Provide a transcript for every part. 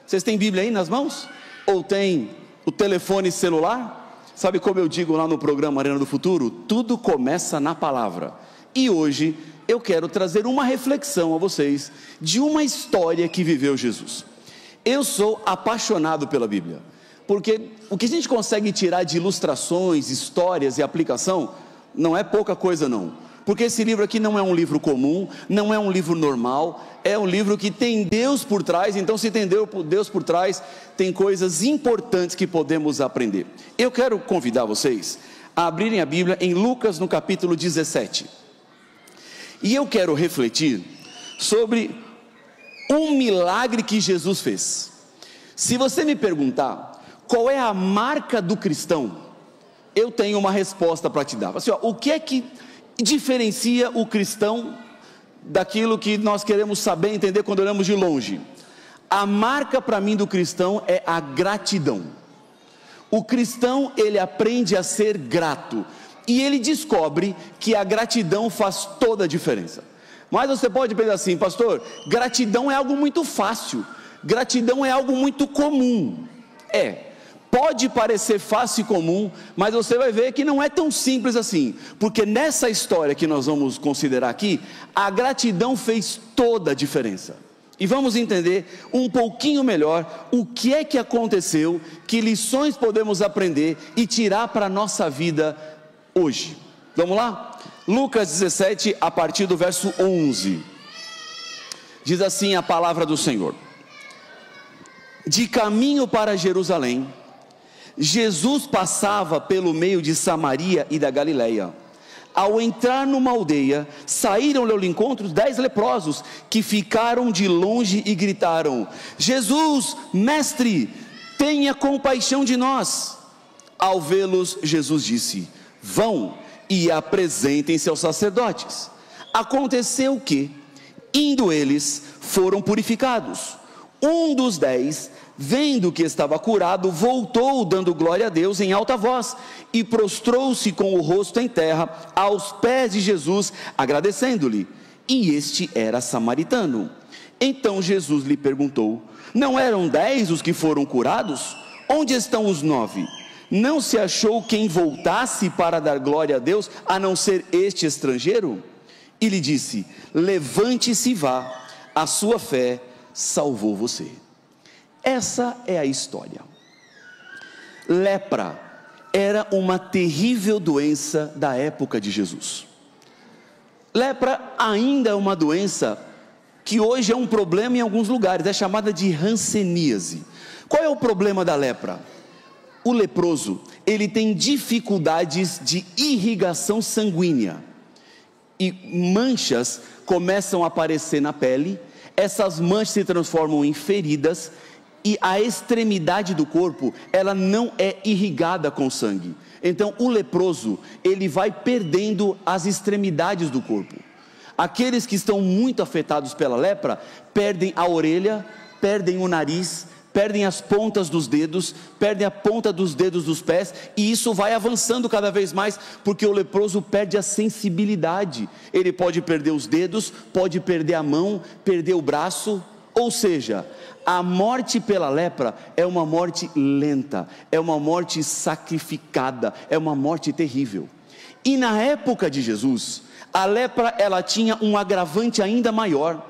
Vocês têm Bíblia aí nas mãos? Ou tem o telefone celular? Sabe como eu digo lá no programa Arena do Futuro? Tudo começa na palavra. E hoje eu quero trazer uma reflexão a vocês de uma história que viveu Jesus. Eu sou apaixonado pela Bíblia, porque o que a gente consegue tirar de ilustrações, histórias e aplicação, não é pouca coisa não. Porque esse livro aqui não é um livro comum, não é um livro normal, é um livro que tem Deus por trás. Então, se tem Deus por trás, tem coisas importantes que podemos aprender. Eu quero convidar vocês a abrirem a Bíblia em Lucas no capítulo 17. E eu quero refletir sobre um milagre que Jesus fez. Se você me perguntar qual é a marca do cristão, eu tenho uma resposta para te dar. Assim, o que é que diferencia o cristão daquilo que nós queremos saber, entender quando olhamos de longe? A marca para mim do cristão é a gratidão. O cristão, ele aprende a ser grato, e ele descobre que a gratidão faz toda a diferença. Mas você pode pensar assim: pastor, gratidão é algo muito fácil, gratidão é algo muito comum. Pode parecer fácil e comum, mas você vai ver que não é tão simples assim, porque nessa história que nós vamos considerar aqui, a gratidão fez toda a diferença. E vamos entender um pouquinho melhor o que é que aconteceu, que lições podemos aprender e tirar para a nossa vida hoje. Vamos lá? Lucas 17, a partir do verso 11, diz assim a palavra do Senhor: de caminho para Jerusalém, Jesus passava pelo meio de Samaria e da Galileia. Ao entrar numa aldeia, saíram-lhe ao encontro 10 leprosos, que ficaram de longe e gritaram: Jesus, mestre, tenha compaixão de nós. Ao vê-los, Jesus disse: vão e apresentem-se aos sacerdotes. Aconteceu que, indo eles, foram purificados. Um dos 10, vendo que estava curado, voltou dando glória a Deus em alta voz, e prostrou-se com o rosto em terra, aos pés de Jesus, agradecendo-lhe. E este era samaritano. Então Jesus lhe perguntou: não eram 10 os que foram curados? Onde estão os 9? Não se achou quem voltasse para dar glória a Deus, a não ser este estrangeiro? E lhe disse: levante-se e vá, a sua fé salvou você. Essa é a história. Lepra era uma terrível doença da época de Jesus. Lepra ainda é uma doença que hoje é um problema em alguns lugares, é chamada de hanseníase. Qual é o problema da lepra? O leproso, ele tem dificuldades de irrigação sanguínea, e manchas começam a aparecer na pele. Essas manchas se transformam em feridas, e a extremidade do corpo, ela não é irrigada com sangue. Então o leproso, ele vai perdendo as extremidades do corpo. Aqueles que estão muito afetados pela lepra, perdem a orelha, perdem o nariz, perdem as pontas dos dedos, perdem a ponta dos dedos dos pés, e isso vai avançando cada vez mais, porque o leproso perde a sensibilidade. Ele pode perder os dedos, pode perder a mão, perder o braço. Ou seja, a morte pela lepra é uma morte lenta, é uma morte sacrificada, é uma morte terrível. E na época de Jesus, a lepra, ela tinha um agravante ainda maior,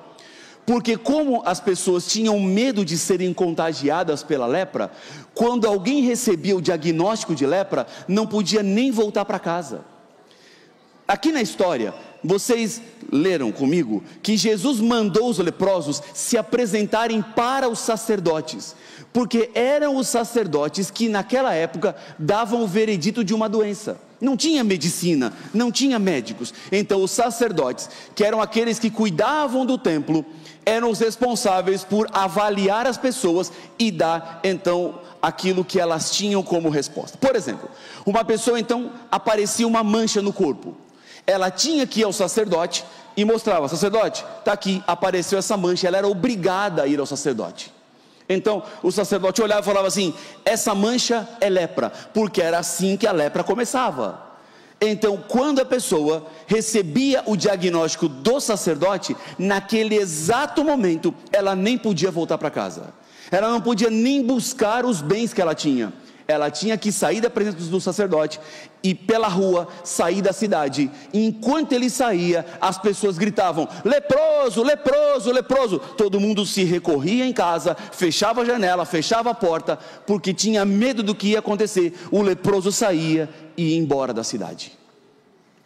porque como as pessoas tinham medo de serem contagiadas pela lepra, quando alguém recebia o diagnóstico de lepra, não podia nem voltar para casa. Aqui na história, vocês leram comigo que Jesus mandou os leprosos se apresentarem para os sacerdotes, porque eram os sacerdotes que naquela época davam o veredito de uma doença. Não tinha medicina, não tinha médicos. Então os sacerdotes, que eram aqueles que cuidavam do templo, eram os responsáveis por avaliar as pessoas e dar então aquilo que elas tinham como resposta. Por exemplo, uma pessoa então aparecia uma mancha no corpo, ela tinha que ir ao sacerdote e mostrava: sacerdote, está aqui, apareceu essa mancha. Ela era obrigada a ir ao sacerdote. Então o sacerdote olhava e falava assim: essa mancha é lepra, porque era assim que a lepra começava. Então quando a pessoa recebia o diagnóstico do sacerdote, naquele exato momento ela nem podia voltar para casa. Ela não podia nem buscar os bens que ela tinha. Ela tinha que sair da presença do sacerdote e pela rua sair da cidade. E enquanto ele saía, as pessoas gritavam: leproso, leproso, leproso. Todo mundo se recorria em casa, fechava a janela, fechava a porta, porque tinha medo do que ia acontecer. O leproso saía e ia embora da cidade.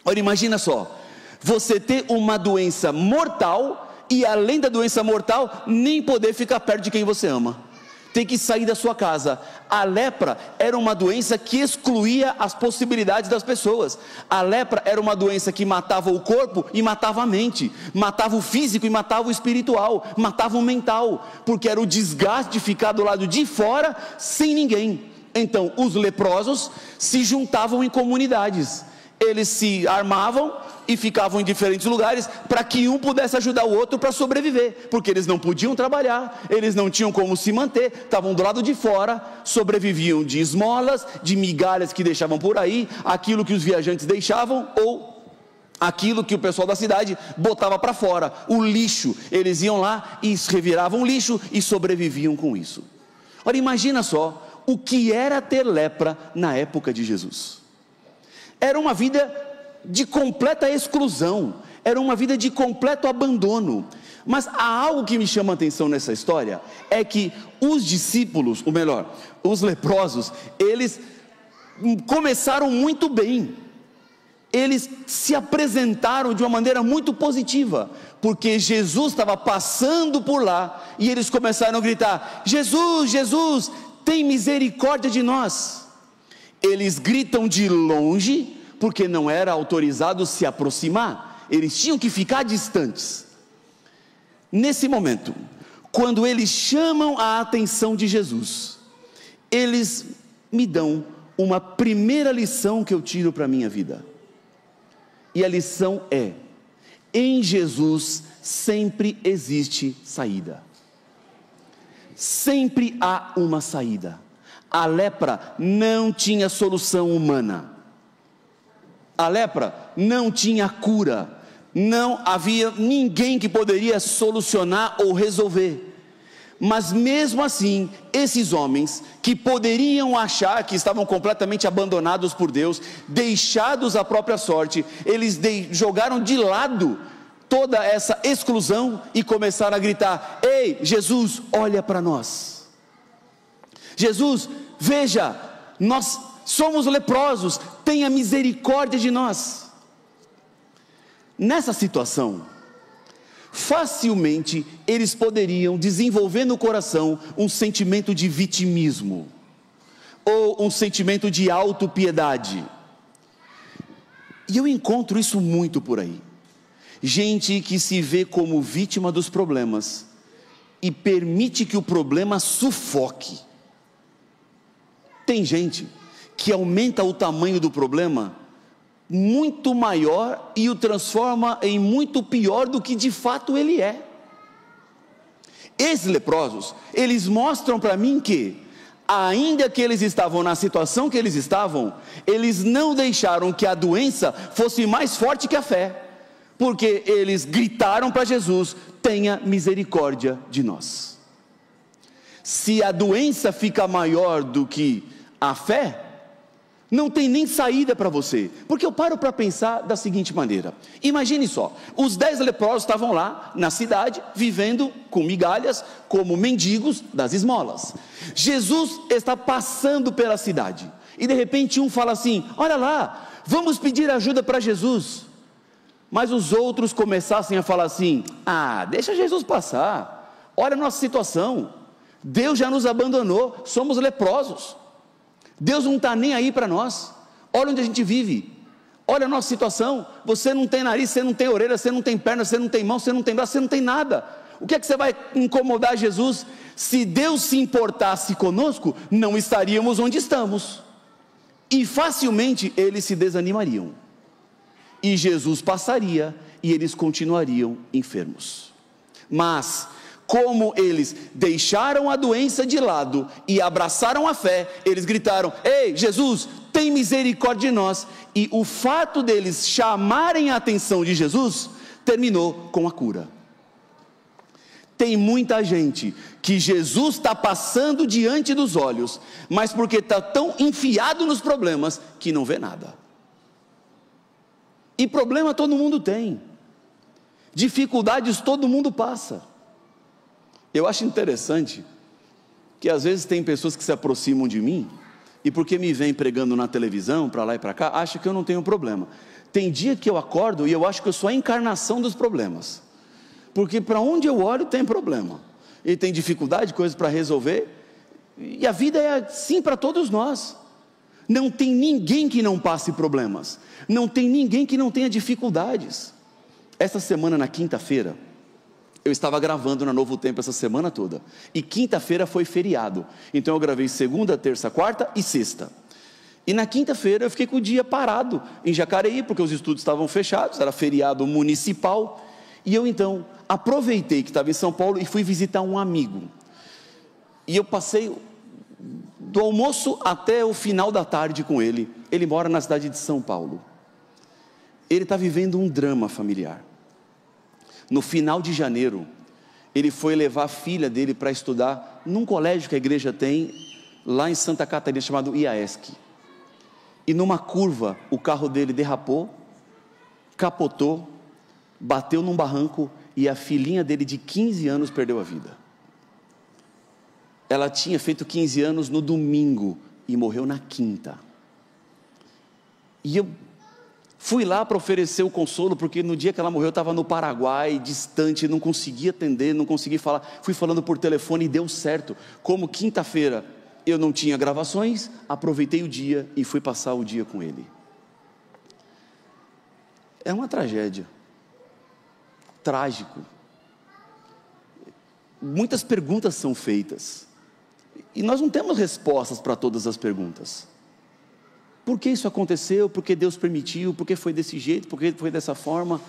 Ora, imagina só, você ter uma doença mortal e além da doença mortal, nem poder ficar perto de quem você ama. Tem que sair da sua casa. A lepra era uma doença que excluía as possibilidades das pessoas. A lepra era uma doença que matava o corpo e matava a mente, matava o físico e matava o espiritual, matava o mental, porque era o desgaste de ficar do lado de fora sem ninguém. Então os leprosos se juntavam em comunidades, eles se armavam e ficavam em diferentes lugares para que um pudesse ajudar o outro para sobreviver, porque eles não podiam trabalhar, eles não tinham como se manter, estavam do lado de fora, sobreviviam de esmolas, de migalhas que deixavam por aí, aquilo que os viajantes deixavam ou aquilo que o pessoal da cidade botava para fora, o lixo. Eles iam lá e reviravam o lixo e sobreviviam com isso. Ora, imagina só o que era ter lepra na época de Jesus. Era uma vida de completa exclusão, era uma vida de completo abandono. Mas há algo que me chama a atenção nessa história, é que os discípulos, ou melhor, os leprosos, eles começaram muito bem, eles se apresentaram de uma maneira muito positiva, porque Jesus estava passando por lá, e eles começaram a gritar: Jesus, Jesus, tem misericórdia de nós. Eles gritam de longe, porque não era autorizado se aproximar, eles tinham que ficar distantes. Nesse momento, quando eles chamam a atenção de Jesus, eles me dão uma primeira lição que eu tiro para a minha vida, e a lição é: em Jesus sempre existe saída, sempre há uma saída. A lepra não tinha solução humana, a lepra não tinha cura, não havia ninguém que poderia solucionar ou resolver. Mas mesmo assim, esses homens que poderiam achar que estavam completamente abandonados por Deus, deixados à própria sorte, eles jogaram de lado toda essa exclusão e começaram a gritar: ei, Jesus, olha para nós. Jesus, veja, nós somos leprosos, tenha misericórdia de nós. Nessa situação, facilmente eles poderiam desenvolver no coração um sentimento de vitimismo, ou um sentimento de autopiedade, e eu encontro isso muito por aí, gente que se vê como vítima dos problemas, e permite que o problema sufoque. Tem gente que aumenta o tamanho do problema muito maior e o transforma em muito pior do que de fato ele é. Esses leprosos, eles mostram para mim que, ainda que eles estavam na situação que eles estavam, eles não deixaram que a doença fosse mais forte que a fé, porque eles gritaram para Jesus: tenha misericórdia de nós. Se a doença fica maior do que a fé, não tem nem saída para você, porque eu paro para pensar da seguinte maneira: imagine só, os 10 leprosos estavam lá na cidade, vivendo com migalhas, como mendigos das esmolas. Jesus está passando pela cidade, e de repente um fala assim: olha lá, vamos pedir ajuda para Jesus. Mas os outros começassem a falar assim: ah, deixa Jesus passar, olha a nossa situação, Deus já nos abandonou, somos leprosos, Deus não está nem aí para nós, olha onde a gente vive, olha a nossa situação, você não tem nariz, você não tem orelha, você não tem perna, você não tem mão, você não tem braço, você não tem nada, o que é que você vai incomodar Jesus? Se Deus se importasse conosco, não estaríamos onde estamos. E facilmente eles se desanimariam, e Jesus passaria, e eles continuariam enfermos. Mas como eles deixaram a doença de lado e abraçaram a fé, eles gritaram: ei, Jesus, tem misericórdia de nós. E o fato deles chamarem a atenção de Jesus terminou com a cura. Tem muita gente que Jesus está passando diante dos olhos, mas porque está tão enfiado nos problemas que não vê nada. E problema todo mundo tem, dificuldades todo mundo passa. Eu acho interessante que às vezes tem pessoas que se aproximam de mim e porque me vem pregando na televisão, para lá e para cá, acha que eu não tenho problema. Tem dia que eu acordo e eu acho que eu sou a encarnação dos problemas, porque para onde eu olho tem problema, e tem dificuldade, coisas para resolver, e a vida é assim para todos nós. Não tem ninguém que não passe problemas, não tem ninguém que não tenha dificuldades. Essa semana, na quinta-feira, eu estava gravando na Novo Tempo essa semana toda, e quinta-feira foi feriado, então eu gravei segunda, terça, quarta e sexta. E na quinta-feira eu fiquei com o dia parado em Jacareí, porque os estúdios estavam fechados, era feriado municipal, e eu então aproveitei que estava em São Paulo e fui visitar um amigo, e eu passei do almoço até o final da tarde com ele. Ele mora na cidade de São Paulo, ele está vivendo um drama familiar. No final de janeiro, ele foi levar a filha dele para estudar num colégio que a igreja tem lá em Santa Catarina, chamado IAESC. E numa curva, o carro dele derrapou, capotou, bateu num barranco e a filhinha dele de 15 anos perdeu a vida. Ela tinha feito 15 anos no domingo e morreu na quinta. E eu fui lá para oferecer o consolo, porque no dia que ela morreu eu estava no Paraguai, distante, não conseguia atender, não conseguia falar. Fui falando por telefone e deu certo. Como quinta-feira eu não tinha gravações, aproveitei o dia e fui passar o dia com ele. É uma tragédia, trágico. Muitas perguntas são feitas, e nós não temos respostas para todas as perguntas. Por que isso aconteceu? Por que Deus permitiu? Por que foi desse jeito? Por que foi dessa forma?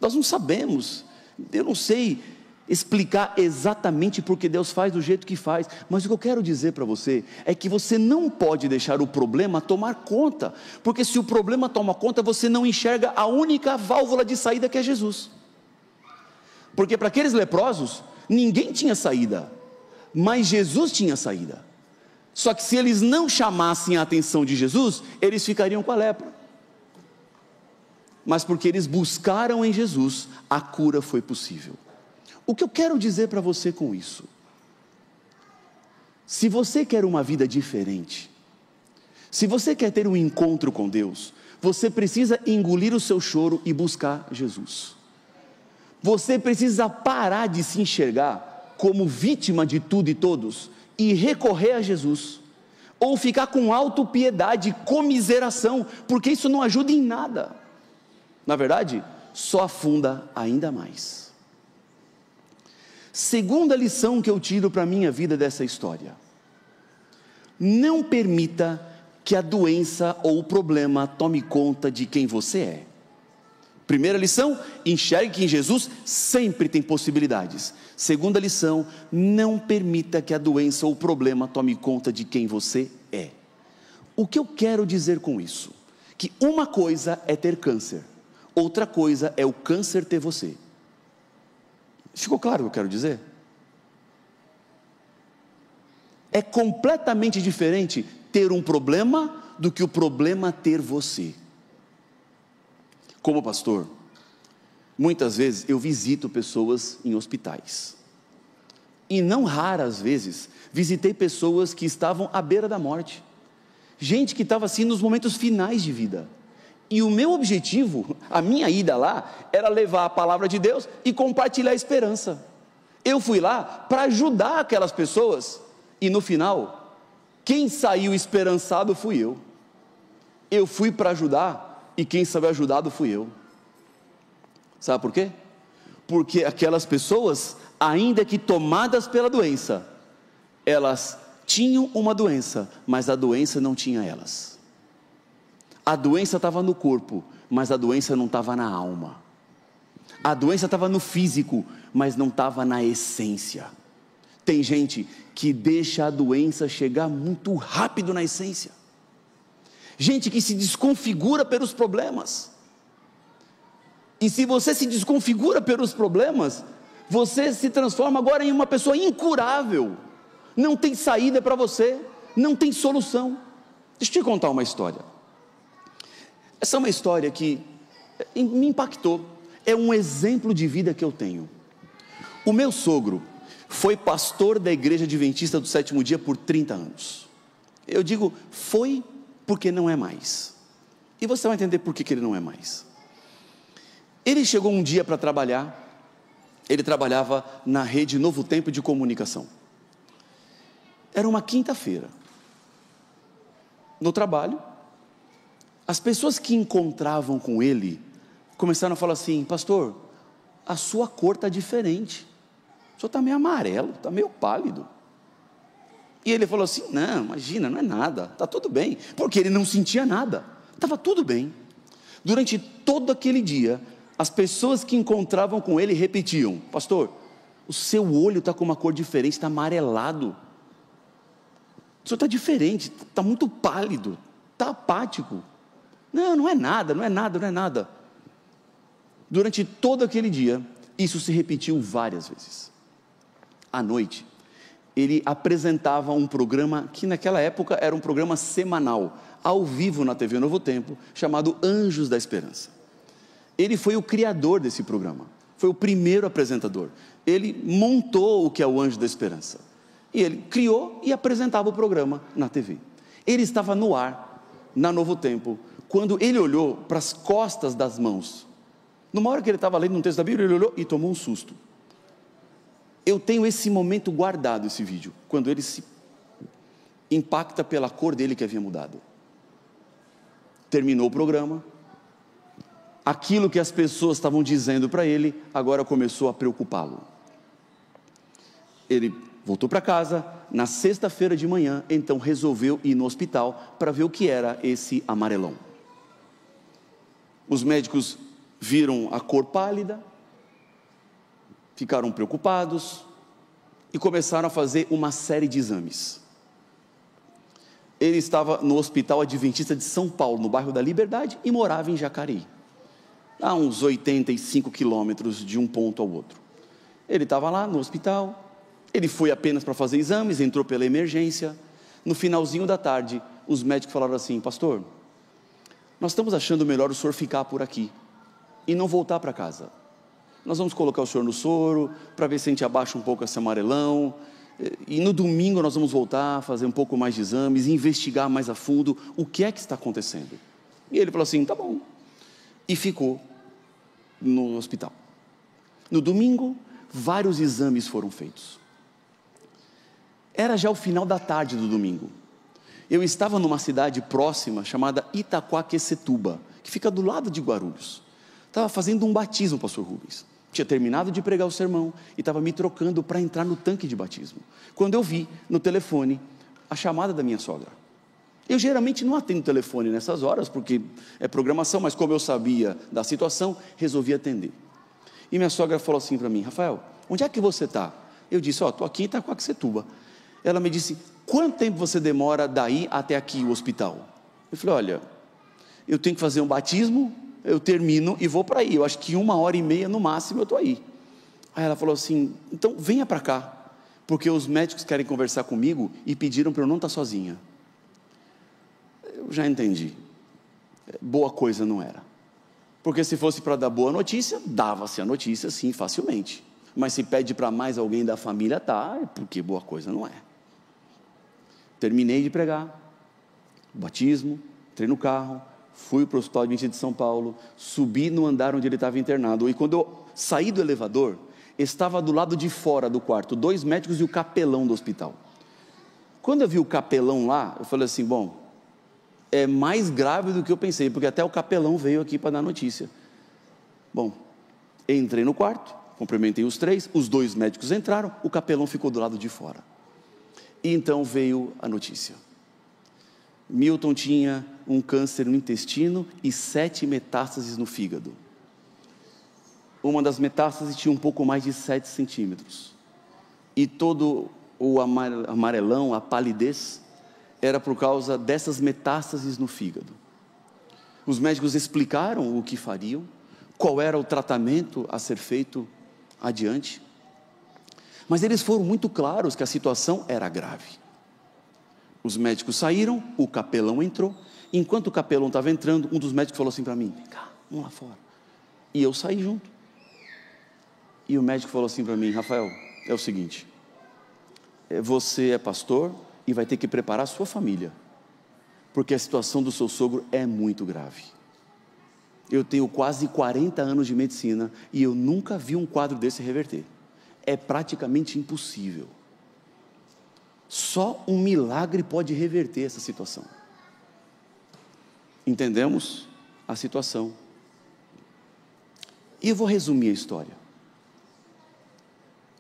Nós não sabemos. Eu não sei explicar exatamente por que Deus faz do jeito que faz, mas o que eu quero dizer para você é que você não pode deixar o problema tomar conta, porque se o problema toma conta, você não enxerga a única válvula de saída, que é Jesus. Porque para aqueles leprosos, ninguém tinha saída, mas Jesus tinha saída. Só que se eles não chamassem a atenção de Jesus, eles ficariam com a lepra. Mas porque eles buscaram em Jesus, a cura foi possível. O que eu quero dizer para você com isso? Se você quer uma vida diferente, se você quer ter um encontro com Deus, você precisa engolir o seu choro e buscar Jesus. Você precisa parar de se enxergar como vítima de tudo e todos e recorrer a Jesus, ou ficar com autopiedade, comiseração, porque isso não ajuda em nada. Na verdade, só afunda ainda mais. Segunda lição que eu tiro para a minha vida dessa história: não permita que a doença ou o problema tome conta de quem você é. Primeira lição: enxergue que em Jesus sempre tem possibilidades. Segunda lição: não permita que a doença ou o problema tome conta de quem você é. O que eu quero dizer com isso? Que uma coisa é ter câncer, outra coisa é o câncer ter você. Ficou claro o que eu quero dizer? É completamente diferente ter um problema do que o problema ter você. Como pastor, muitas vezes eu visito pessoas em hospitais, e não raras vezes visitei pessoas que estavam à beira da morte, gente que estava assim nos momentos finais de vida, e o meu objetivo, a minha ida lá, era levar a palavra de Deus e compartilhar a esperança. Eu fui lá para ajudar aquelas pessoas, e no final, quem saiu esperançado fui eu. Eu fui para ajudar, e quem saiu ajudado fui eu. Sabe por quê? Porque aquelas pessoas, ainda que tomadas pela doença, elas tinham uma doença, mas a doença não tinha elas. A doença estava no corpo, mas a doença não estava na alma. A doença estava no físico, mas não estava na essência. Tem gente que deixa a doença chegar muito rápido na essência. Gente que se desconfigura pelos problemas. E se você se desconfigura pelos problemas, Você se transforma agora em uma pessoa incurável. Não tem saída para você, não tem solução. Deixa eu te contar uma história. Essa é uma história que me impactou. É um exemplo de vida que eu tenho. O meu sogro foi pastor da Igreja Adventista do Sétimo Dia por 30 anos. Eu digo foi porque não é mais. E você vai entender por que ele não é mais. Ele chegou um dia para trabalhar. Ele trabalhava na rede Novo Tempo de Comunicação. Era uma quinta-feira. No trabalho, as pessoas que encontravam com ele começaram a falar assim: pastor, a sua cor está diferente. O senhor está meio amarelo, está meio pálido. E ele falou assim: não, imagina, não é nada, está tudo bem. Porque ele não sentia nada, estava tudo bem. Durante todo aquele dia, as pessoas que encontravam com ele repetiam: pastor, o seu olho está com uma cor diferente, está amarelado. O senhor está diferente, está muito pálido, está apático. Não, não é nada, não é nada, não é nada. Durante todo aquele dia, isso se repetiu várias vezes. À noite, ele apresentava um programa que naquela época era um programa semanal, ao vivo na TV Novo Tempo, chamado Anjos da Esperança. Ele foi o criador desse programa, foi o primeiro apresentador. Ele montou o que é o Anjo da Esperança. E ele criou e apresentava o programa na TV. Ele estava no ar, na Novo Tempo, quando ele olhou para as costas das mãos. Numa hora que ele estava lendo um texto da Bíblia, ele olhou e tomou um susto. Eu tenho esse momento guardado, esse vídeo, quando ele se impacta pela cor dele que havia mudado. Terminou o programa. Aquilo que as pessoas estavam dizendo para ele, agora começou a preocupá-lo. Ele voltou para casa, na sexta-feira de manhã, então resolveu ir no hospital para ver o que era esse amarelão. Os médicos viram a cor pálida, ficaram preocupados e começaram a fazer uma série de exames. Ele estava no Hospital Adventista de São Paulo, no bairro da Liberdade, e morava em Jacareí, a uns 85 quilômetros de um ponto ao outro. Ele estava lá no hospital, ele foi apenas para fazer exames, entrou pela emergência. No finalzinho da tarde, os médicos falaram assim: pastor, nós estamos achando melhor o senhor ficar por aqui e não voltar para casa. Nós vamos colocar o senhor no soro, para ver se a gente abaixa um pouco esse amarelão, e no domingo nós vamos voltar, fazer um pouco mais de exames, investigar mais a fundo o que é que está acontecendo. E ele falou assim: tá bom, e ficou no hospital. No domingo, vários exames foram feitos. Era já o final da tarde do domingo. Eu estava numa cidade próxima, chamada Itaquaquecetuba, que fica do lado de Guarulhos. Estava fazendo um batismo, pastor Rubens. Tinha terminado de pregar o sermão e estava me trocando para entrar no tanque de batismo. Quando eu vi no telefone a chamada da minha sogra. Eu geralmente não atendo telefone nessas horas, porque é programação, mas como eu sabia da situação, resolvi atender. E minha sogra falou assim para mim: Rafael, onde é que você está? Eu disse: estou aqui em Itaquaquecetuba. Ela me disse: quanto tempo você demora daí até aqui o hospital? Eu falei: olha, eu tenho que fazer um batismo, eu termino e vou para aí, eu acho que 1h30 no máximo eu estou aí. Aí ela falou assim: então venha para cá, porque os médicos querem conversar comigo e pediram para eu não estar sozinha. Eu já entendi, boa coisa não era, porque se fosse para dar boa notícia, dava-se a notícia sim, facilmente, mas se pede para mais alguém da família, é porque boa coisa não é. Terminei de pregar, batismo, entrei no carro, fui para o Hospital Adventista de São Paulo, subi no andar onde ele estava internado, e quando eu saí do elevador, estava do lado de fora do quarto, 2 médicos e o capelão do hospital. Quando eu vi o capelão lá, eu falei assim: bom, é mais grave do que eu pensei, porque até o capelão veio aqui para dar notícia. Bom, entrei no quarto, cumprimentei os 3, os 2 médicos entraram, o capelão ficou do lado de fora. E então veio a notícia: Milton tinha um câncer no intestino e 7 metástases no fígado. Uma das metástases tinha um pouco mais de 7 centímetros. E todo o amarelão, a palidez, era por causa dessas metástases no fígado. Os médicos explicaram o que fariam, qual era o tratamento a ser feito adiante. Mas eles foram muito claros que a situação era grave. Os médicos saíram, o capelão entrou. Enquanto o capelão estava entrando, um dos médicos falou assim para mim: vem cá, vamos lá fora. E eu saí junto. E o médico falou assim para mim: Rafael, é o seguinte, você é pastor e vai ter que preparar a sua família, porque a situação do seu sogro é muito grave. Eu tenho quase 40 anos de medicina e eu nunca vi um quadro desse reverter. É praticamente impossível. Só um milagre pode reverter essa situação. Entendemos a situação. E eu vou resumir a história.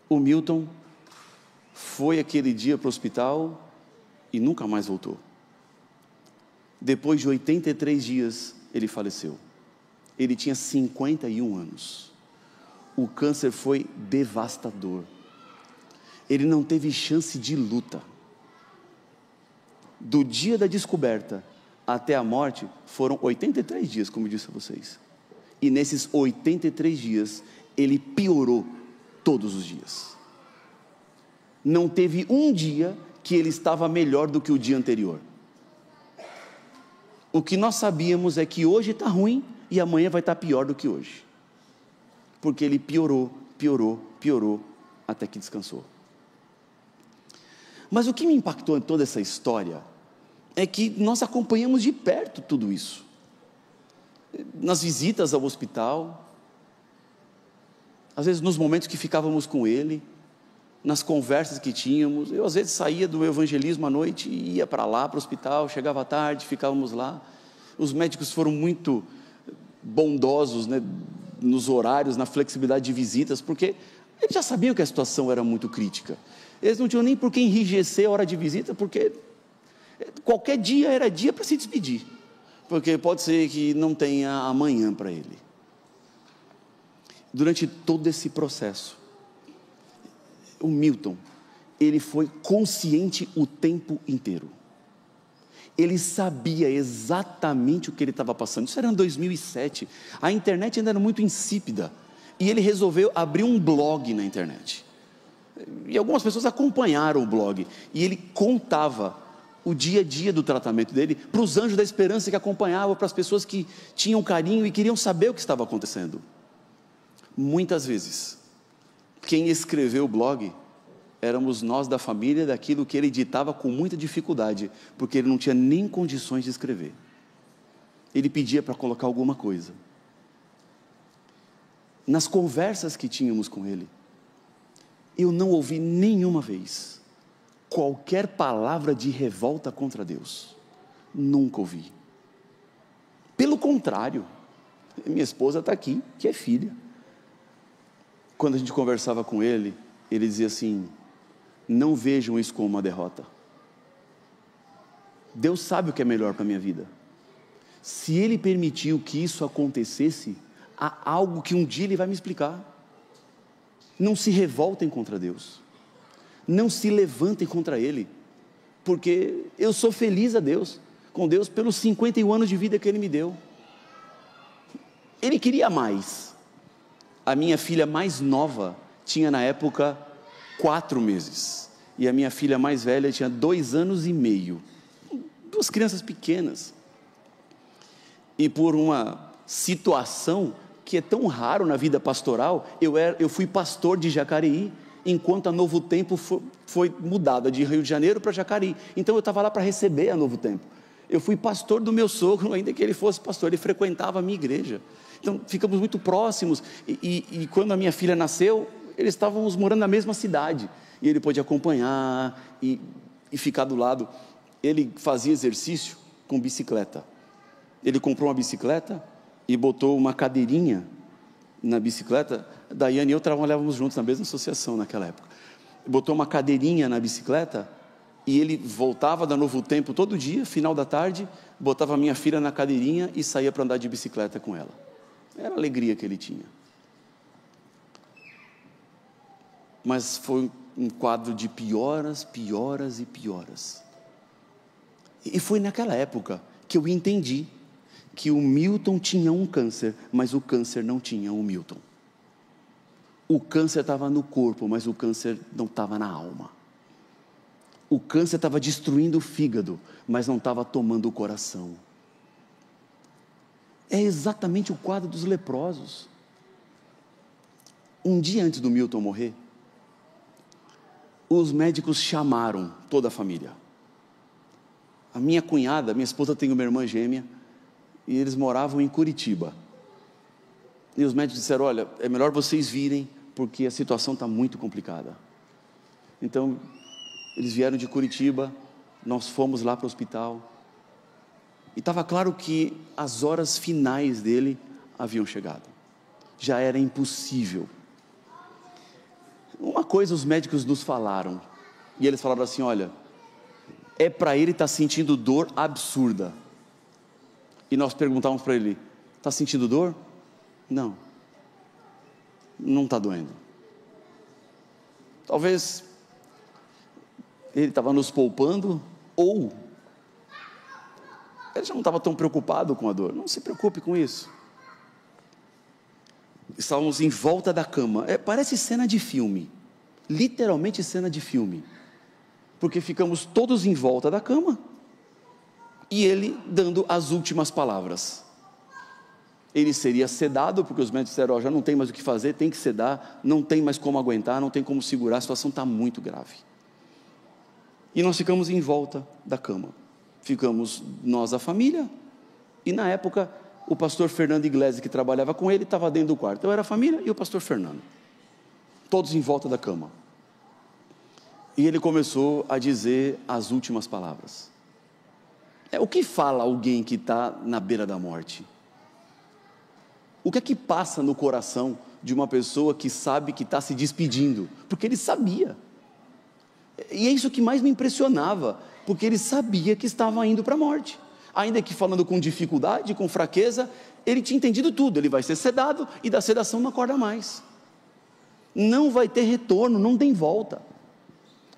O Milton foi aquele dia para o hospital e nunca mais voltou. Depois de 83 dias, ele faleceu. Ele tinha 51 anos. O câncer foi devastador. Ele não teve chance de luta. Do dia da descoberta até a morte, foram 83 dias, como eu disse a vocês. E nesses 83 dias, ele piorou todos os dias. Não teve um dia que ele estava melhor do que o dia anterior. O que nós sabíamos é que hoje está ruim e amanhã vai estar pior do que hoje. Porque ele piorou, até que descansou. Mas o que me impactou em toda essa história é que nós acompanhamos de perto tudo isso. Nas visitas ao hospital, às vezes nos momentos que ficávamos com ele, nas conversas que tínhamos. Eu às vezes saía do evangelismo à noite e ia para lá, para o hospital, chegava à tarde, ficávamos lá. Os médicos foram muito bondosos, né, nos horários, na flexibilidade de visitas, porque eles já sabiam que a situação era muito crítica. Eles não tinham nem por que enrijecer a hora de visita, porque qualquer dia era dia para se despedir, porque pode ser que não tenha amanhã para ele. Durante todo esse processo, o Milton, ele foi consciente o tempo inteiro. Ele sabia exatamente o que ele estava passando. Isso era em 2007, a internet ainda era muito insípida, e ele resolveu abrir um blog na internet. E algumas pessoas acompanharam o blog, e ele contava o dia a dia do tratamento dele para os anjos da esperança que acompanhavam, para as pessoas que tinham carinho e queriam saber o que estava acontecendo. Muitas vezes, quem escreveu o blog éramos nós da família, daquilo que ele editava com muita dificuldade, porque ele não tinha nem condições de escrever. Ele pedia para colocar alguma coisa. Nas conversas que tínhamos com ele, eu não ouvi nenhuma vez qualquer palavra de revolta contra Deus. Nunca ouvi. Pelo contrário, minha esposa está aqui, que é filha. Quando a gente conversava com ele, ele dizia assim: não vejam isso como uma derrota. Deus sabe o que é melhor para a minha vida. Se Ele permitiu que isso acontecesse, há algo que um dia Ele vai me explicar. Não se revoltem contra Deus, não se levantem contra Ele, porque eu sou feliz com Deus pelos 51 anos de vida que Ele me deu. Ele queria mais. A minha filha mais nova tinha na época 4 meses, e a minha filha mais velha tinha 2 anos e meio, 2 crianças pequenas, e por uma situação que é tão raro na vida pastoral, eu fui pastor de Jacareí, enquanto a Novo Tempo foi mudada de Rio de Janeiro para Jacareí. Então eu estava lá para receber a Novo Tempo. Eu fui pastor do meu sogro, ainda que ele fosse pastor, ele frequentava a minha igreja. Então ficamos muito próximos, e quando a minha filha nasceu, eles estávamos morando na mesma cidade, e ele pôde acompanhar e ficar do lado. Ele fazia exercício com bicicleta. Ele comprou uma bicicleta e botou uma cadeirinha na bicicleta. Daiane e eu trabalhávamos juntos na mesma associação naquela época. Botou uma cadeirinha na bicicleta e ele voltava da Novo Tempo todo dia, final da tarde, botava a minha filha na cadeirinha e saía para andar de bicicleta com ela. Era a alegria que ele tinha. Mas foi um quadro de pioras e pioras. E foi naquela época que eu entendi que o Milton tinha um câncer, mas o câncer não tinha o Milton. O câncer estava no corpo, mas o câncer não estava na alma. O câncer estava destruindo o fígado, mas não estava tomando o coração. É exatamente o quadro dos leprosos. Um dia antes do Milton morrer, os médicos chamaram toda a família. A minha cunhada, minha esposa tem uma irmã gêmea, e eles moravam em Curitiba. E os médicos disseram: olha, é melhor vocês virem, porque a situação está muito complicada. Então, eles vieram de Curitiba, nós fomos lá para o hospital, e estava claro que as horas finais dele haviam chegado. Já era impossível. Uma coisa os médicos nos falaram, e eles falaram assim: olha, é para ele estar sentindo dor absurda. E nós perguntávamos para ele: está sentindo dor? Não, não está doendo. Talvez ele estava nos poupando, ou ele já não estava tão preocupado com a dor. Não se preocupe com isso. Estávamos em volta da cama. Parece cena de filme, literalmente cena de filme, porque ficamos todos em volta da cama, e ele dando as últimas palavras. Ele seria sedado, porque os médicos disseram: já não tem mais o que fazer, tem que sedar, não tem mais como aguentar, não tem como segurar, a situação está muito grave. E nós ficamos em volta da cama. Ficamos nós, a família, e na época o pastor Fernando Iglesias, que trabalhava com ele, estava dentro do quarto. Eu era a família e o pastor Fernando, todos em volta da cama. E ele começou a dizer as últimas palavras. O que fala alguém que está na beira da morte? O que é que passa no coração de uma pessoa que sabe que está se despedindo? Porque ele sabia. E é isso que mais me impressionava, porque ele sabia que estava indo para a morte. Ainda que falando com dificuldade, com fraqueza, ele tinha entendido tudo. Ele vai ser sedado e da sedação não acorda mais. Não vai ter retorno, não tem volta.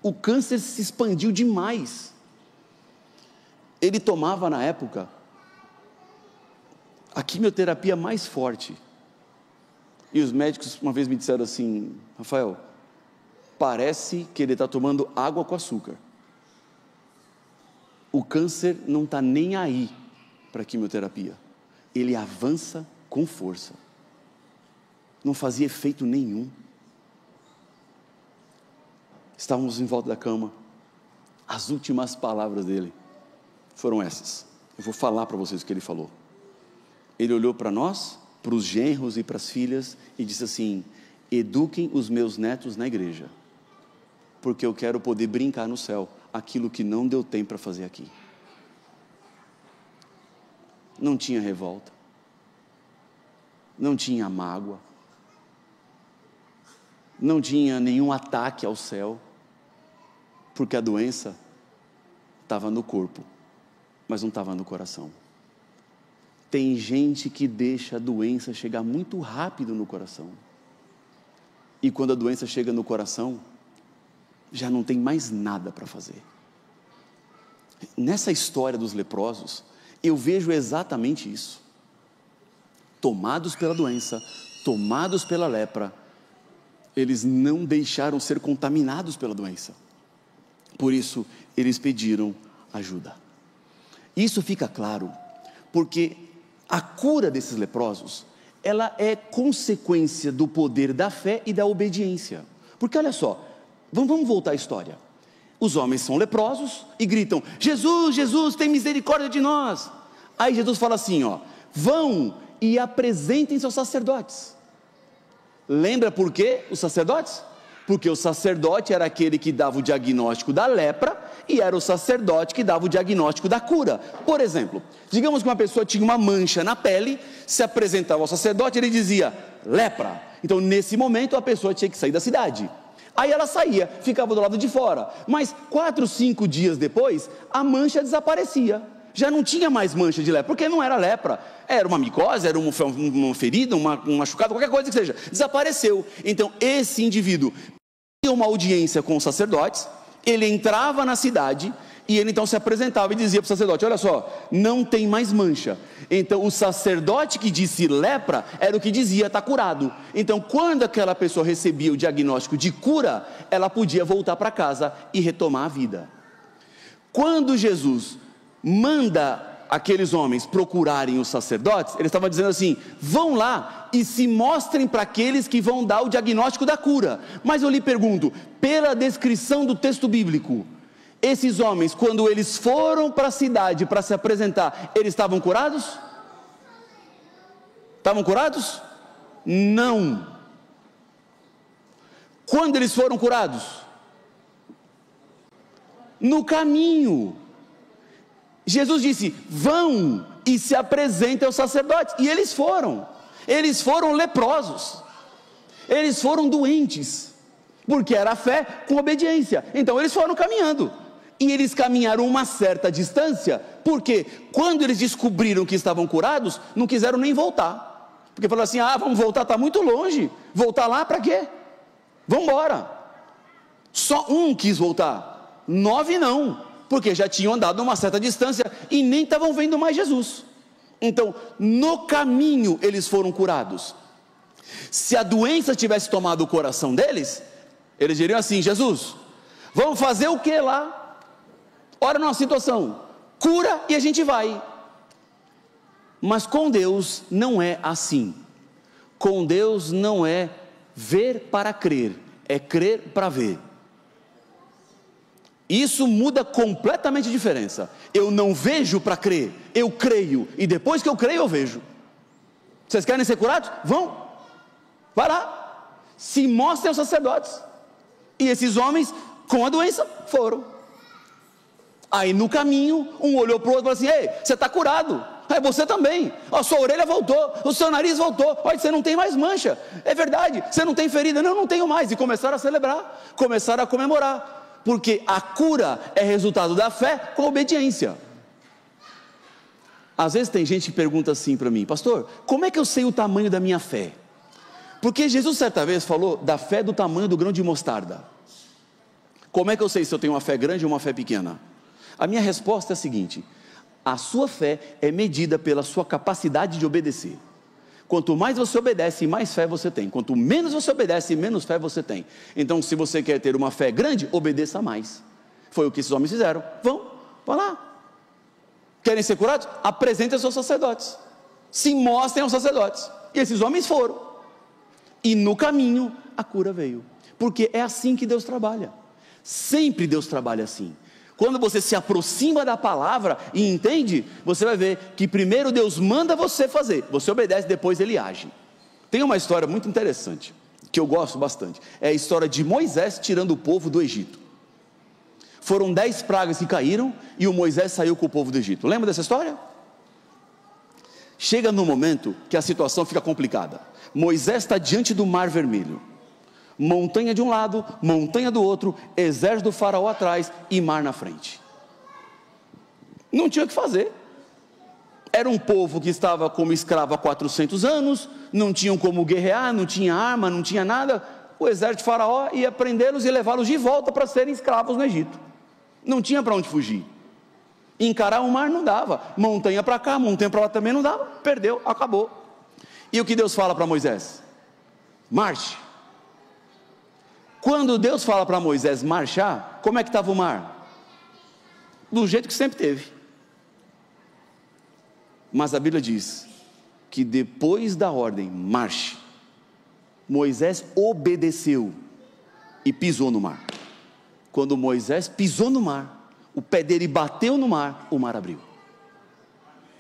O câncer se expandiu demais. Ele tomava na época a quimioterapia mais forte. E os médicos uma vez me disseram assim: Rafael, parece que ele está tomando água com açúcar. O câncer não está nem aí para a quimioterapia. Ele avança com força. Não fazia efeito nenhum. Estávamos em volta da cama. As últimas palavras dele foram essas. Eu vou falar para vocês o que ele falou. Ele olhou para nós, para os genros e para as filhas, e disse assim: eduquem os meus netos na igreja, porque eu quero poder brincar no céu, aquilo que não deu tempo para fazer aqui. Não tinha revolta, não tinha mágoa, não tinha nenhum ataque ao céu, porque a doença estava no corpo, mas não estava no coração. Tem gente que deixa a doença chegar muito rápido no coração, e quando a doença chega no coração, já não tem mais nada para fazer. Nessa história dos leprosos, eu vejo exatamente isso. Tomados pela doença, tomados pela lepra, eles não deixaram ser contaminados pela doença. Por isso, eles pediram ajuda. Isso fica claro, porque a cura desses leprosos, ela é consequência do poder da fé e da obediência. Porque olha só, vamos voltar à história. Os homens são leprosos e gritam: Jesus, Jesus, tem misericórdia de nós. Aí Jesus fala assim, vão e apresentem-se aos sacerdotes. Lembra por quê os sacerdotes? Porque o sacerdote era aquele que dava o diagnóstico da lepra, e era o sacerdote que dava o diagnóstico da cura. Por exemplo, digamos que uma pessoa tinha uma mancha na pele, se apresentava ao sacerdote, ele dizia: lepra. Então nesse momento a pessoa tinha que sair da cidade. Aí ela saía, ficava do lado de fora, mas 4, 5 dias depois, a mancha desaparecia. Já não tinha mais mancha de lepra, porque não era lepra, era uma micose, era uma ferida, um machucado, qualquer coisa que seja, desapareceu. Então esse indivíduo tinha uma audiência com os sacerdotes, ele entrava na cidade E ele então se apresentava e dizia para o sacerdote: olha só, não tem mais mancha. Então o sacerdote que disse lepra era o que dizia: está curado. Então quando aquela pessoa recebia o diagnóstico de cura, ela podia voltar para casa e retomar a vida. Quando Jesus manda aqueles homens procurarem os sacerdotes, ele estava dizendo assim: vão lá e se mostrem para aqueles que vão dar o diagnóstico da cura. Mas eu lhe pergunto, pela descrição do texto bíblico, esses homens, quando eles foram para a cidade para se apresentar, eles estavam curados? Estavam curados? Não. Quando eles foram curados? No caminho. Jesus disse: vão e se apresentem aos sacerdotes. E eles foram leprosos, eles foram doentes, porque era fé com obediência. Então eles foram caminhando, e eles caminharam uma certa distância, porque quando eles descobriram que estavam curados, não quiseram nem voltar, porque falaram assim: vamos voltar, está muito longe, voltar lá para quê? Vamos embora. Só um quis voltar, 9 não, porque já tinham andado uma certa distância e nem estavam vendo mais Jesus. Então, no caminho eles foram curados. Se a doença tivesse tomado o coração deles, eles diriam assim: Jesus, vamos fazer o que lá? Olha a nossa situação, cura e a gente vai. Mas com Deus não é assim. Com Deus não é ver para crer, é crer para ver. Isso muda completamente a diferença. Eu não vejo para crer, eu creio, e depois que eu creio eu vejo. Vocês querem ser curados? Vão, vai lá, se mostrem aos sacerdotes. E esses homens com a doença foram. Aí no caminho, um olhou para o outro e falou assim: ei, você está curado, você também, a sua orelha voltou, o seu nariz voltou, olha, você não tem mais mancha, é verdade, você não tem ferida, não tenho mais. E começaram a celebrar, começaram a comemorar, porque a cura é resultado da fé com a obediência. Às vezes tem gente que pergunta assim para mim: pastor, como é que eu sei o tamanho da minha fé? Porque Jesus certa vez falou da fé do tamanho do grão de mostarda. Como é que eu sei se eu tenho uma fé grande ou uma fé pequena? A minha resposta é a seguinte: a sua fé é medida pela sua capacidade de obedecer. Quanto mais você obedece, mais fé você tem. Quanto menos você obedece, menos fé você tem. Então, se você quer ter uma fé grande, obedeça mais. Foi o que esses homens fizeram. Vão lá. Querem ser curados? Apresentem aos seus sacerdotes. Se mostrem aos sacerdotes. E esses homens foram. E no caminho, a cura veio. Porque é assim que Deus trabalha. Sempre Deus trabalha assim. Quando você se aproxima da palavra e entende, você vai ver que primeiro Deus manda você fazer, você obedece, depois Ele age. Tem uma história muito interessante, que eu gosto bastante, é a história de Moisés tirando o povo do Egito. Foram 10 pragas que caíram, e o Moisés saiu com o povo do Egito. Lembra dessa história? Chega no momento que a situação fica complicada. Moisés está diante do Mar Vermelho, montanha de um lado, montanha do outro, exército do faraó atrás e mar na frente. Não tinha o que fazer. Era um povo que estava como escravo há 400 anos, não tinham como guerrear, não tinha arma, não tinha nada. O exército de faraó ia prendê-los e levá-los de volta para serem escravos no Egito. Não tinha para onde fugir. Encarar o mar não dava, montanha para cá, montanha para lá também não dava, perdeu, acabou. E o que Deus fala para Moisés? Marche. Quando Deus fala para Moisés marchar, como é que estava o mar? Do jeito que sempre teve. Mas a Bíblia diz que depois da ordem, marche, Moisés obedeceu e pisou no mar. Quando Moisés pisou no mar, o pé dele bateu no mar, o mar abriu.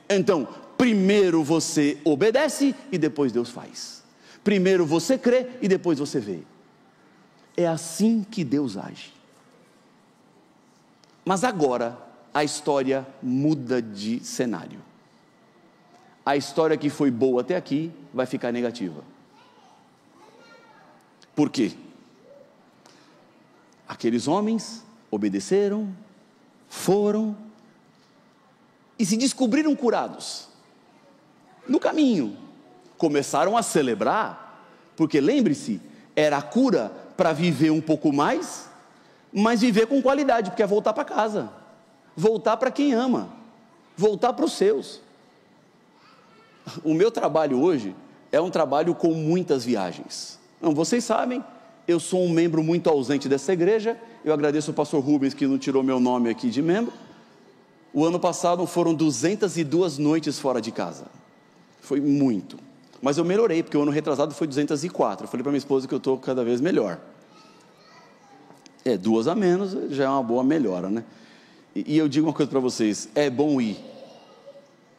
Então, primeiro você obedece e depois Deus faz. Primeiro você crê e depois você vê. É assim que Deus age. Mas agora a história muda de cenário. A história que foi boa até aqui vai ficar negativa. Por quê? Aqueles homens obedeceram, foram e se descobriram curados. No caminho, começaram a celebrar, porque lembre-se, era a cura para viver um pouco mais, mas viver com qualidade, porque é voltar para casa. voltar para quem ama, voltar para os seus. O meu trabalho hoje é um trabalho com muitas viagens. Não, vocês sabem, eu sou um membro muito ausente dessa igreja. Eu agradeço ao pastor Rubens que não tirou meu nome aqui de membro. O ano passado foram 202 noites fora de casa. Foi muito. Mas eu melhorei, porque o ano retrasado foi 204. Eu falei para minha esposa que eu estou cada vez melhor. 2 a menos já é uma boa melhora, né? E eu digo uma coisa para vocês, é bom ir,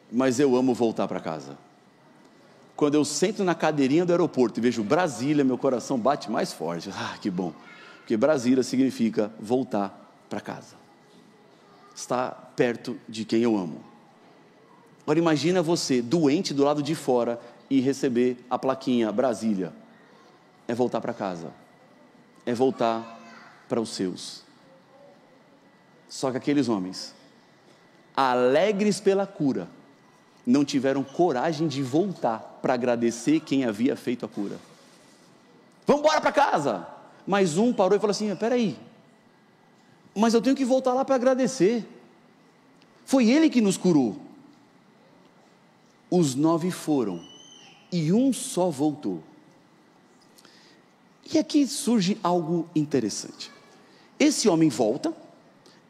mas eu amo voltar para casa. Quando eu sento na cadeirinha do aeroporto e vejo Brasília, meu coração bate mais forte. Ah, que bom, porque Brasília significa voltar para casa, estar perto de quem eu amo. Agora imagina você, doente do lado de fora, e receber a plaquinha Brasília. É voltar para casa, é voltar para os seus. Só que aqueles homens, alegres pela cura, não tiveram coragem de voltar para agradecer quem havia feito a cura. Vamos embora para casa. Mas um parou e falou assim: espera aí, mas eu tenho que voltar lá para agradecer, foi ele que nos curou. Os 9 foram, e um só voltou. E aqui surge algo interessante. Esse homem volta,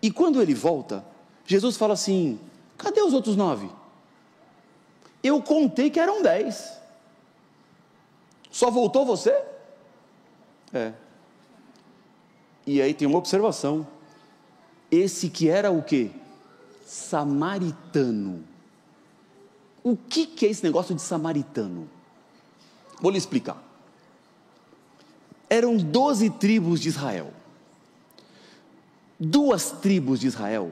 e quando ele volta, Jesus fala assim: cadê os outros 9? Eu contei que eram 10. Só voltou você? E aí tem uma observação. Esse que era o quê? Samaritano. O que é esse negócio de samaritano? Vou lhe explicar. Eram 12 tribos de Israel. 2 tribos de Israel,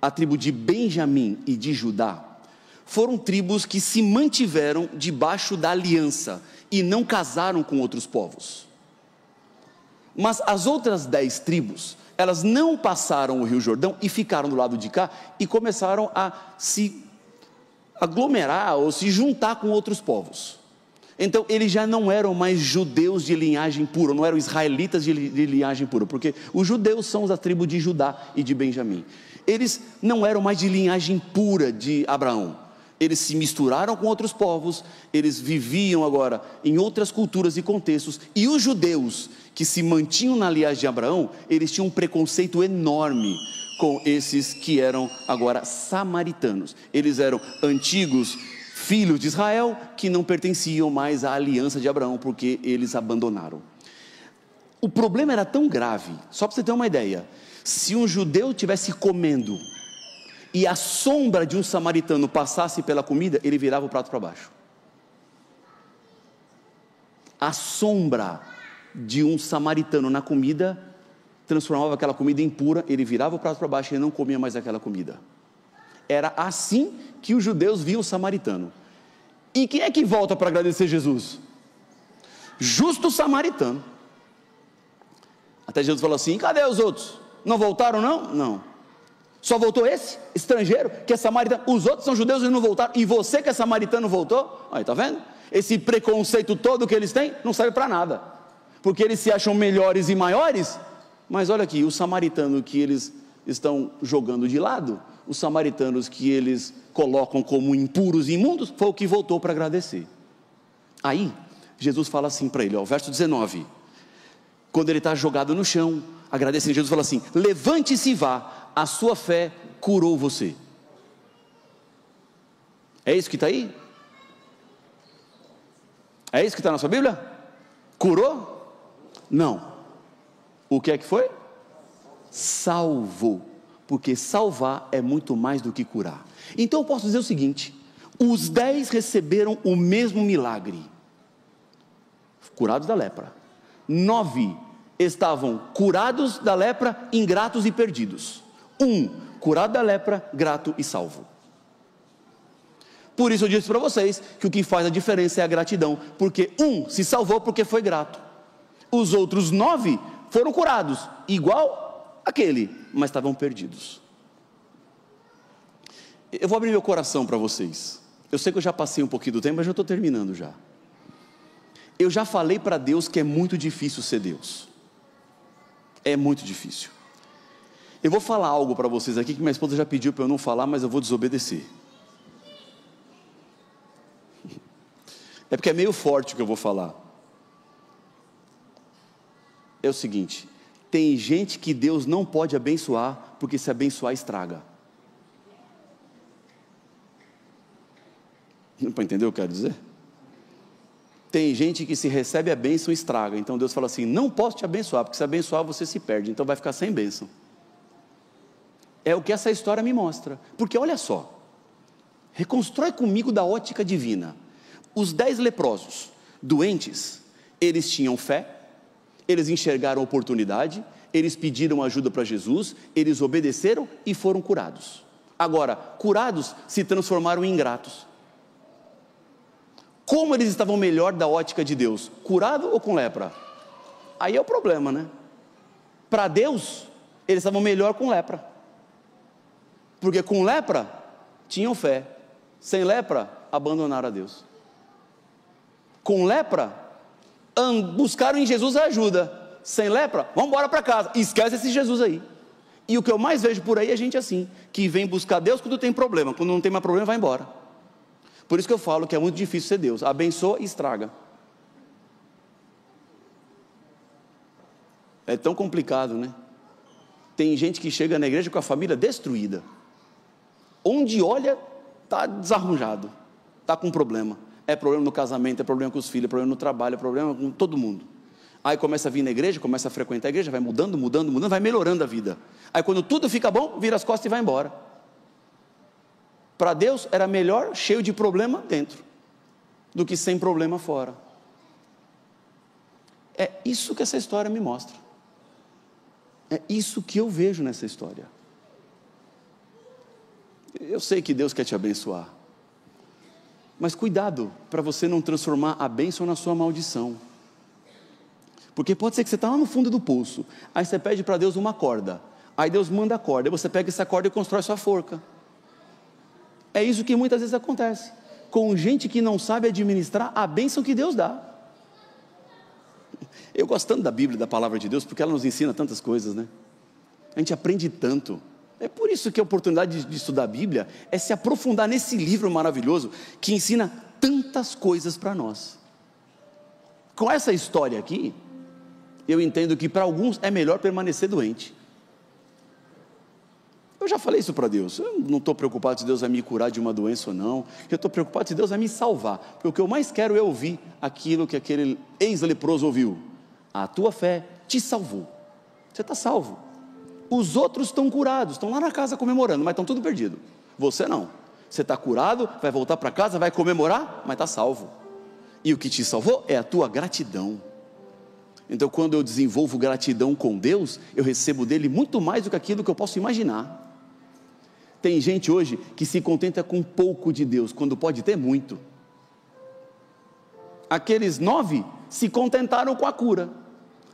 a tribo de Benjamim e de Judá, foram tribos que se mantiveram debaixo da aliança e não casaram com outros povos. Mas as outras 10 tribos, elas não passaram o Rio Jordão e ficaram do lado de cá e começaram a se aglomerar ou se juntar com outros povos. Então eles já não eram mais judeus de linhagem pura, não eram israelitas de linhagem pura, porque os judeus são da tribo de Judá e de Benjamim. Eles não eram mais de linhagem pura de Abraão. Eles se misturaram com outros povos, eles viviam agora em outras culturas e contextos, e os judeus que se mantinham na linhagem de Abraão, eles tinham um preconceito enorme com esses que eram agora samaritanos. Eles eram antigos filhos de Israel que não pertenciam mais à aliança de Abraão, porque eles abandonaram. O problema era tão grave, só para você ter uma ideia, se um judeu estivesse comendo e a sombra de um samaritano passasse pela comida, ele virava o prato para baixo. A sombra de um samaritano na comida transformava aquela comida impura, ele virava o prato para baixo e ele não comia mais aquela comida. Era assim que os judeus viam o samaritano. E quem é que volta para agradecer Jesus? Justo o samaritano. Até Jesus falou assim: cadê os outros? Não voltaram não? Não. Só voltou esse, estrangeiro, que é samaritano. Os outros são judeus e não voltaram. E você que é samaritano voltou? Aí, tá vendo? Esse preconceito todo que eles têm não serve para nada. Porque eles se acham melhores e maiores. Mas olha aqui, o samaritano que eles estão jogando de lado, os samaritanos que eles colocam como impuros e imundos, foi o que voltou para agradecer. Aí, Jesus fala assim para ele, verso 19, quando ele está jogado no chão, agradecendo, Jesus fala assim: levante-se e vá, a sua fé curou você. É isso que está aí? É isso que está na sua Bíblia? Curou? Não. O que é que foi? Salvou. Porque salvar é muito mais do que curar. Então eu posso dizer o seguinte: os 10 receberam o mesmo milagre, curados da lepra. 9 estavam curados da lepra, ingratos e perdidos. 1 curado da lepra, grato e salvo. Por isso eu disse para vocês que o que faz a diferença é a gratidão, porque 1 se salvou porque foi grato. Os outros 9 foram curados, igual aquele, mas estavam perdidos. Eu vou abrir meu coração para vocês. Eu sei que eu já passei um pouquinho do tempo, mas já estou terminando já. Eu já falei para Deus que é muito difícil ser Deus. É muito difícil. Eu vou falar algo para vocês aqui que minha esposa já pediu para eu não falar, mas eu vou desobedecer. É porque é meio forte o que eu vou falar. É o seguinte: tem gente que Deus não pode abençoar, porque se abençoar estraga. Não para entender o que eu quero dizer? Tem gente que se recebe a bênção estraga. Então Deus fala assim: não posso te abençoar, porque se abençoar você se perde, então vai ficar sem bênção. É o que essa história me mostra. Porque olha só, reconstrói comigo da ótica divina. Os 10 leprosos, doentes, eles tinham fé, eles enxergaram a oportunidade, eles pediram ajuda para Jesus, eles obedeceram e foram curados. Agora, curados se transformaram em ingratos. Como eles estavam melhor da ótica de Deus? Curado ou com lepra? Aí é o problema, né? Para Deus, eles estavam melhor com lepra. Porque com lepra, tinham fé. Sem lepra, abandonaram a Deus. Com lepra, buscaram em Jesus a ajuda. Sem lepra, vamos embora para casa. Esquece esse Jesus aí. E o que eu mais vejo por aí é gente assim, que vem buscar Deus quando tem problema. Quando não tem mais problema, vai embora. Por isso que eu falo que é muito difícil ser Deus. Abençoa e estraga. É tão complicado, né? Tem gente que chega na igreja com a família destruída. Onde olha, está desarranjado. Está com problema. É problema no casamento, é problema com os filhos, é problema no trabalho, é problema com todo mundo. Aí começa a vir na igreja, começa a frequentar a igreja, vai mudando, vai melhorando a vida. Aí quando tudo fica bom, vira as costas e vai embora. Para Deus era melhor cheio de problema dentro, do que sem problema fora. É isso que essa história me mostra. É isso que eu vejo nessa história. Eu sei que Deus quer te abençoar, mas cuidado para você não transformar a bênção na sua maldição. Porque pode ser que você está lá no fundo do poço, aí você pede para Deus uma corda, aí Deus manda a corda, aí você pega essa corda e constrói sua forca. É isso que muitas vezes acontece com gente que não sabe administrar a bênção que Deus dá. Eu gosto tanto da Bíblia, da palavra de Deus, porque ela nos ensina tantas coisas, né? A gente aprende tanto. É por isso que a oportunidade de estudar a Bíblia é se aprofundar nesse livro maravilhoso que ensina tantas coisas para nós. Com essa história aqui, eu entendo que para alguns é melhor permanecer doente. Eu já falei isso para Deus. Eu não estou preocupado se Deus vai me curar de uma doença ou não. Eu estou preocupado se Deus vai me salvar. Porque o que eu mais quero é ouvir aquilo que aquele ex-leproso ouviu: a tua fé te salvou. Você está salvo. Os outros estão curados, estão lá na casa comemorando, mas estão tudo perdido. Você não. Você está curado, vai voltar para casa, vai comemorar, mas está salvo. E o que te salvou é a tua gratidão. Então, quando eu desenvolvo gratidão com Deus, eu recebo dele muito mais do que aquilo que eu posso imaginar. Tem gente hoje que se contenta com pouco de Deus, quando pode ter muito. Aqueles 9 se contentaram com a cura,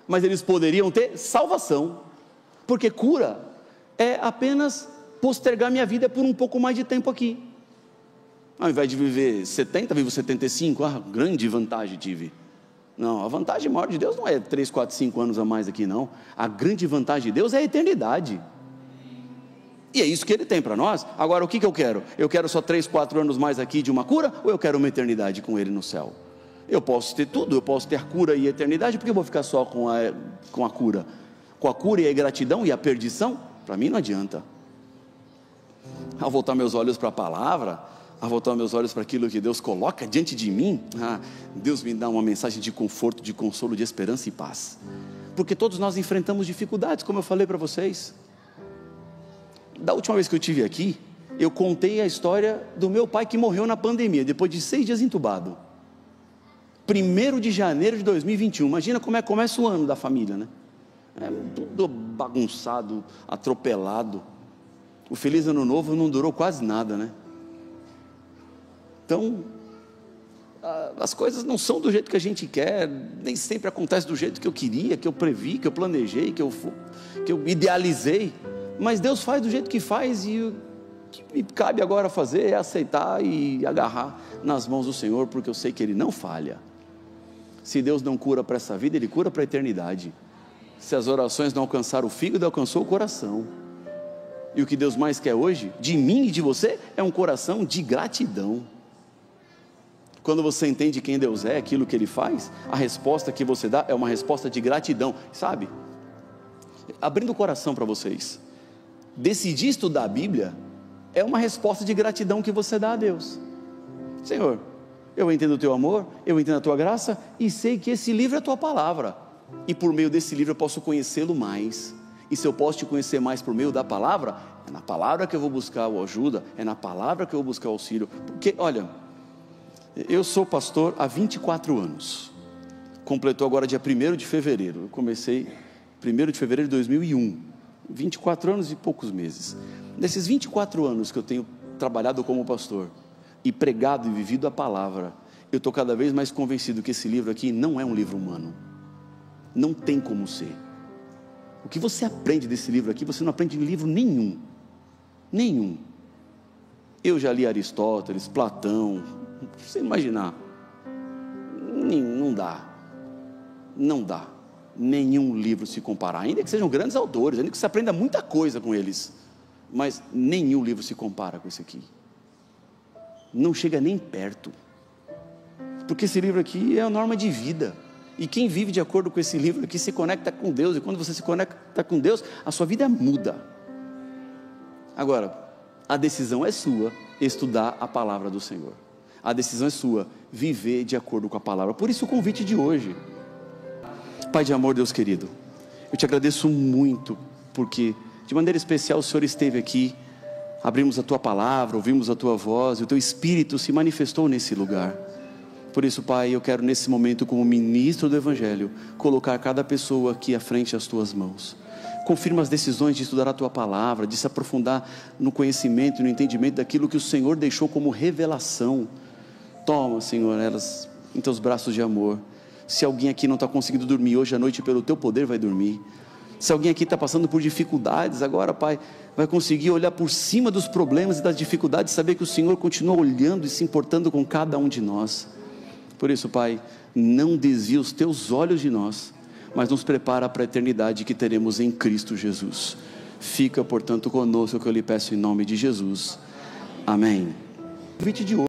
mas eles poderiam ter salvação, porque cura é apenas postergar minha vida por um pouco mais de tempo aqui. Ao invés de viver 70, vivo 75, grande vantagem tive. Não, a vantagem maior de Deus não é 3, 4, 5 anos a mais aqui não. A grande vantagem de Deus é a eternidade. E é isso que Ele tem para nós. Agora, o que eu quero? Eu quero só 3, 4 anos mais aqui de uma cura, ou eu quero uma eternidade com Ele no céu? Eu posso ter tudo, eu posso ter cura e eternidade, porque eu vou ficar só com a cura? Com a cura e a ingratidão e a perdição? Para mim não adianta. Ao voltar meus olhos para a palavra, ao voltar meus olhos para aquilo que Deus coloca diante de mim, Deus me dá uma mensagem de conforto, de consolo, de esperança e paz. Porque todos nós enfrentamos dificuldades, como eu falei para vocês. Da última vez que eu estive aqui, eu contei a história do meu pai que morreu na pandemia, depois de 6 dias entubado. 1º de janeiro de 2021, imagina como é que começa o ano da família, né? É tudo bagunçado, atropelado. O Feliz Ano Novo não durou quase nada, né? Então, as coisas não são do jeito que a gente quer, nem sempre acontece do jeito que eu queria, que eu previ, que eu planejei, que eu idealizei, mas Deus faz do jeito que faz, e o que me cabe agora fazer é aceitar e agarrar nas mãos do Senhor, porque eu sei que Ele não falha. Se Deus não cura para essa vida, Ele cura para a eternidade. Se as orações não alcançaram o fígado, alcançou o coração. E o que Deus mais quer hoje, de mim e de você, é um coração de gratidão. Quando você entende quem Deus é, aquilo que Ele faz, a resposta que você dá é uma resposta de gratidão, sabe? Abrindo o coração para vocês, decidir estudar a Bíblia é uma resposta de gratidão que você dá a Deus. Senhor, eu entendo o Teu amor, eu entendo a Tua graça, e sei que esse livro é a Tua palavra, e por meio desse livro eu posso conhecê-lo mais. E se eu posso te conhecer mais por meio da palavra, é na palavra que eu vou buscar a ajuda, é na palavra que eu vou buscar o auxílio. Porque, olha, eu sou pastor há 24 anos, completou agora dia 1º de fevereiro, eu comecei 1º de fevereiro de 2001, 24 anos e poucos meses. Nesses 24 anos que eu tenho trabalhado como pastor, e pregado e vivido a palavra, eu estou cada vez mais convencido que esse livro aqui não é um livro humano, não tem como ser. O que você aprende desse livro aqui, você não aprende em livro nenhum, eu já li Aristóteles, Platão, você imaginar, não dá, nenhum livro se comparar, ainda que sejam grandes autores, ainda que você aprenda muita coisa com eles, mas nenhum livro se compara com esse aqui, não chega nem perto, porque esse livro aqui é a norma de vida, e quem vive de acordo com esse livro aqui se conecta com Deus, e quando você se conecta com Deus, a sua vida muda. Agora, a decisão é sua, estudar a palavra do Senhor, a decisão é sua, viver de acordo com a palavra. Por isso o convite de hoje. Pai de amor, Deus querido, eu te agradeço muito, porque de maneira especial o Senhor esteve aqui, abrimos a Tua palavra, ouvimos a Tua voz, e o Teu Espírito se manifestou nesse lugar. Por isso, Pai, eu quero nesse momento, como ministro do Evangelho, colocar cada pessoa aqui à frente às Tuas mãos. Confirma as decisões de estudar a Tua palavra, de se aprofundar no conhecimento e no entendimento daquilo que o Senhor deixou como revelação. Toma, Senhor, elas em Teus braços de amor. Se alguém aqui não está conseguindo dormir hoje à noite, pelo Teu poder vai dormir. Se alguém aqui está passando por dificuldades agora, Pai, vai conseguir olhar por cima dos problemas e das dificuldades, saber que o Senhor continua olhando e se importando com cada um de nós. Por isso, Pai, não desvia os Teus olhos de nós, mas nos prepara para a eternidade que teremos em Cristo Jesus. Fica, portanto, conosco, que eu lhe peço em nome de Jesus. Amém. O convite de hoje.